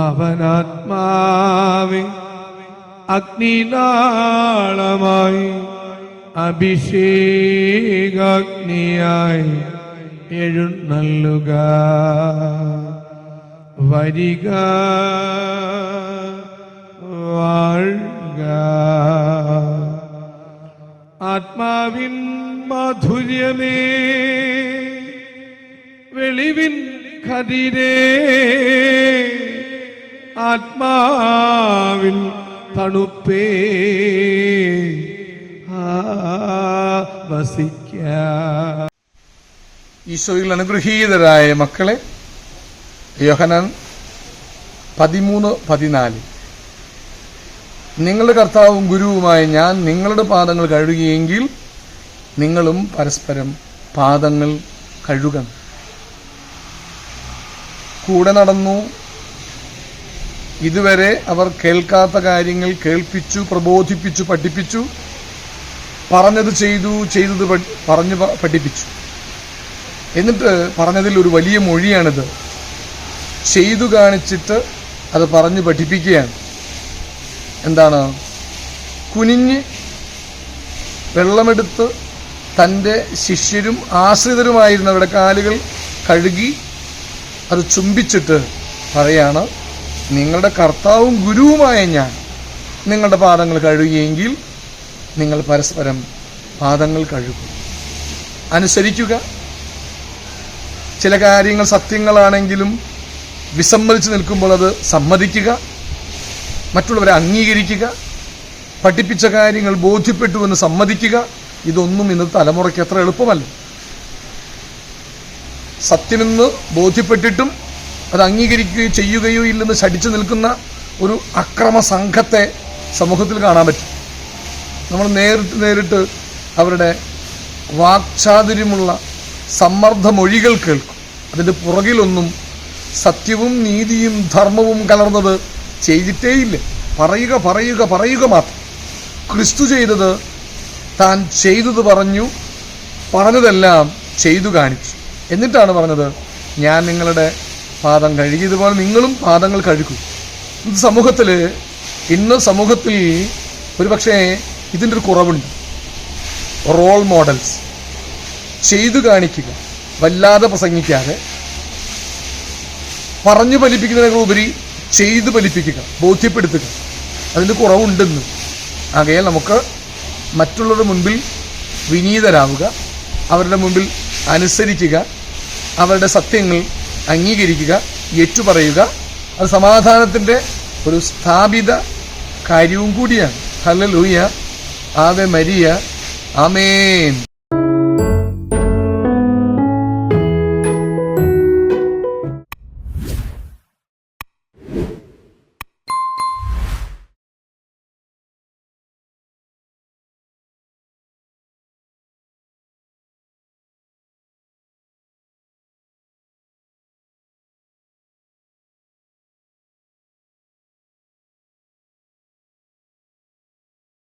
അവനാത്മാവെ അഗ്നിനാളമായി അഭിഷേകാഗ്നിയായി എഴുന്നള്ളുക. വരിക, വാഴുക. ആത്മാവിൻ മാധുര്യമേ, വെളിവിൻ കതിരേ, ആത്മാവിൻ തണുപ്പേ, വസിക്കാം. ഈശോയിൽ അനുഗ്രഹീതരായ മക്കളെ, യോഹന്നാൻ 13:14 നിങ്ങളുടെ കർത്താവും ഗുരുവുമായ ഞാൻ നിങ്ങളുടെ പാദങ്ങൾ കഴുകിയെങ്കിൽ നിങ്ങളും പരസ്പരം പാദങ്ങൾ കഴുകണം. കൂടെ നടന്നു, ഇതുവരെ അവർ കേൾക്കാത്ത കാര്യങ്ങൾ കേൾപ്പിച്ചു, പ്രബോധിപ്പിച്ചു, പഠിപ്പിച്ചു. പറഞ്ഞത് ചെയ്തു, ചെയ്തത് പറഞ്ഞു പഠിപ്പിച്ചു. എന്നിട്ട് പറഞ്ഞതിൽ ഒരു വലിയ മൊഴിയാണിത്. ചെയ്തു കാണിച്ചിട്ട് അത് പറഞ്ഞു പഠിപ്പിക്കുകയാണ്. എന്താണ്? കുനിഞ്ഞ് വെള്ളമെടുത്ത് തൻ്റെ ശിഷ്യരും ആശ്രിതരുമായിരുന്നവരുടെ കാലുകൾ കഴുകി അത് ചുംബിച്ചിട്ട് പറയാണ്, നിങ്ങളുടെ കർത്താവും ഗുരുവുമായ ഞാൻ നിങ്ങളുടെ പാദങ്ങൾ കഴുകിയെങ്കിൽ നിങ്ങൾ പരസ്പരം പാദങ്ങൾ കഴുകും. അനുസരിക്കുക. ചില കാര്യങ്ങൾ സത്യങ്ങളാണെങ്കിലും വിസമ്മതിച്ച് നിൽക്കുമ്പോൾ അത് സമ്മതിക്കുക. മറ്റുള്ളവരെ അംഗീകരിക്കുക. പഠിപ്പിച്ച കാര്യങ്ങൾ ബോധ്യപ്പെട്ടുവെന്ന് സമ്മതിക്കുക. ഇതൊന്നും ഇന്നത്തെ തലമുറയ്ക്ക് അത്ര എളുപ്പമല്ല. സത്യമെന്ന് ബോധ്യപ്പെട്ടിട്ടും അത് അംഗീകരിക്കുകയോ ചെയ്യുകയോ ഇല്ലെന്ന് ശഠിച്ചു നിൽക്കുന്ന ഒരു അക്രമ സംഘത്തെ സമൂഹത്തിൽ കാണാൻ പറ്റും. നമ്മൾ നേരിട്ട് അവരുടെ വാക്ചാതുര്യമുള്ള സമ്മർദ്ദ മൊഴികൾ കേൾക്കും. അതിൻ്റെ പുറകിലൊന്നും സത്യവും നീതിയും ധർമ്മവും കലർന്നത് ചെയ്തിട്ടേയില്ല. പറയുക പറയുക പറയുക മാത്രം. ക്രിസ്തു ചെയ്തത് താൻ ചെയ്തത് പറഞ്ഞു, പറഞ്ഞതെല്ലാം ചെയ്തു കാണിച്ചു. എന്നിട്ടാണ് പറഞ്ഞത്, ഞാൻ നിങ്ങളുടെ പാദം കഴുകിയതുപോലെ നിങ്ങളും പാദങ്ങൾ കഴുകും. ഇന്ന് സമൂഹത്തിൽ ഒരുപക്ഷെ ഇതിൻ്റെ ഒരു കുറവുണ്ട്. റോൾ മോഡൽസ് ചെയ്തു കാണിക്കുക, വല്ലാതെ പ്രസംഗിക്കാതെ പറഞ്ഞു ഫലിപ്പിക്കുന്നതിനുപരി ചെയ്തു ഫലിപ്പിക്കുക, ബോധ്യപ്പെടുത്തുക. അതിൻ്റെ കുറവുണ്ടെന്ന്. ആകയാൽ നമുക്ക് മറ്റുള്ളവരുടെ മുൻപിൽ വിനീതരാവുക, അവരുടെ മുമ്പിൽ അനുസരിക്കുക, അവരുടെ സത്യങ്ങൾ അംഗീകരിക്കുക, ഏറ്റുപറയുക. അത് സമാധാനത്തിൻ്റെ ഒരു സ്ഥാപിത കാര്യവും കൂടിയാണ്. ഹല്ലേലൂയ, ആവേ മരിയ, ആമേൻ.